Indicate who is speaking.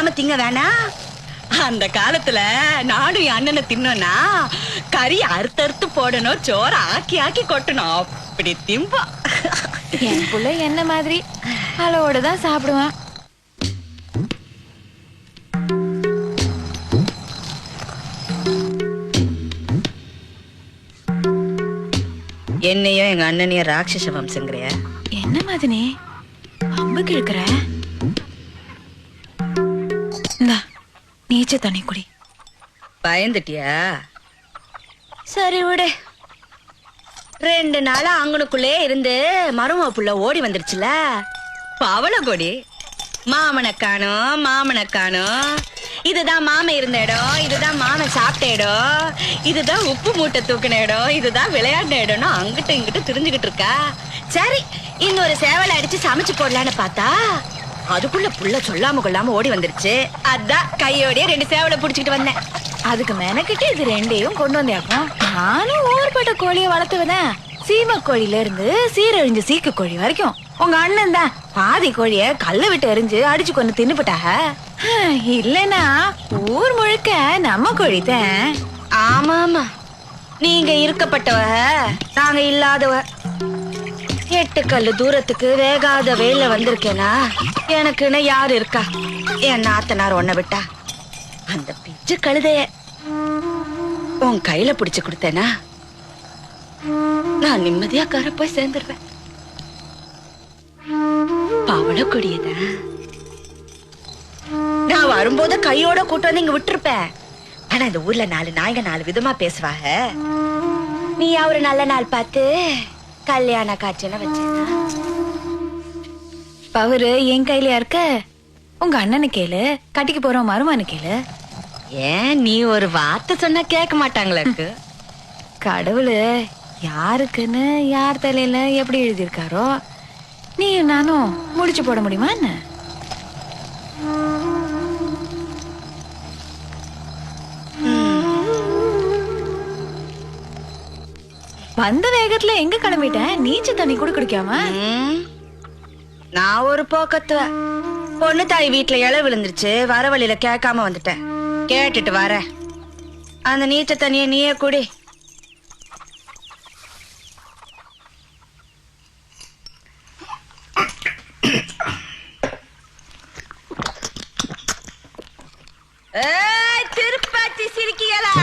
Speaker 1: இல்லாம திங்க வேணா. அந்த காலத்துல நானும் என் அண்ணனை தின்னோன்னா கறி அறுத்தறுத்து போடணும், சோற ஆக்கி ஆக்கி கொட்டணும், அப்படி திம்பா.
Speaker 2: என் புள்ள என்ன மாதிரி அளவோட தான் சாப்பிடுவான்.
Speaker 1: என்னையும் எங்க அண்ணனையும் ராட்சச வம்சங்கிறிய.
Speaker 2: என்ன மாதிரி அம்பு கிழக்குற? நீச்ச தண்ணி குடி.
Speaker 1: பயந்துட்டியா? சரி விடு. 2 நாளா அங்கனுக்குள்ளே இருந்து மரும புள்ள ஓடி வந்துருச்சுல, பவள கொடி. மாமனை காணோம், மாமனை காணோம். இதுதான் மாம இருந்த இடம், இதுதான் மாம சாப்பிட்ட இடம், இதுதான் உப்பு மூட்டை தூக்கின இடம், இதுதான் விளையாடின இடம்னு அங்கிட்ட இங்கிட்ட திரிஞ்சுகிட்டு இருக்கா. சரி, இன்னொரு சேவலை அடிச்சு சமைச்சு போடலான்னு பார்த்தா அதுக்குள்ள புள்ள சொல்லாம கொள்ளாம ஓடி வந்துருச்சு. அதான் கையோடய 2 சேவலை புடிச்சுக்கிட்டு வந்தேன்.
Speaker 2: அதுக்கு மெனக்கிட்டு இது 2ஐயும் கொண்டு வந்தியாக்கும். நானும் ஊர்பட்ட கோழிய வளர்த்துவதேன். சீம கோழில இருந்து சீரழிஞ்ச சீக்கு கோழி வரைக்கும். உங்க அண்ணன் தான் பாதி கோழிய கல்ல விட்டு எரிஞ்சு அடிச்சு கொண்டு தின்னுபிட்டாக. இல்லனா ஊர் முழுக்க நம்ம கோழி தான்.
Speaker 1: ஆமா ஆமா, நீங்க இருக்கப்பட்டவ, நாங்க இல்லாதவ. 8 கல்லு தூரத்துக்கு வேகாத வெயில வந்திருக்கேனா எனக்குன்னு யாரு இருக்கா? என் நாத்தனார் ஒன்ன விட்டா அந்த பிச்சு கழுதைய உன் கையில பிடிச்சு கொடுத்தேனா நான் நிம்மதியா கரை போய் சேர்ந்துருவேன். பவள கொடியதான் நான் வரும்போது கையோட கூட்டு வந்து இங்க விட்டுருப்பேன். ஆனா இந்த ஊர்ல 4 நாய்ங்க 4 விதமா பேசுவாங்க. நீ ஒரு நல்ல நாள் பார்த்து கல்யாண காட்சியில வச்சேனா
Speaker 2: பவரு என் கையிலயா இருக்க? உங்க அண்ணனு கேளு, கட்டிக்கு போறோம் மருமானு கேளு.
Speaker 1: ஏன் நீ ஒரு வார்த்தை சொன்னா கேட்க மாட்டாங்களுக்கு?
Speaker 2: கடவுளு யாருக்குன்னு யார் தலையில எப்படி எழுதியிருக்காரோ நீ நானும் முடிச்சு போட முடியுமா என்ன? வந்த வேகத்துல எங்க கிளம்பிட்ட? நீச்ச தண்ணி கூட குடிக்காம?
Speaker 1: நான் ஒரு போக்கத்துவ. பொண்ணு தாய் வீட்டுல இலை விழுந்துருச்சு, வர வழியில கேட்காம வந்துட்டேன். கேட்டுட்டு வர. அந்த நீச்ச தண்ணிய நீயே குடி. திருப்பாச்சி சிரிக்கீங்களா?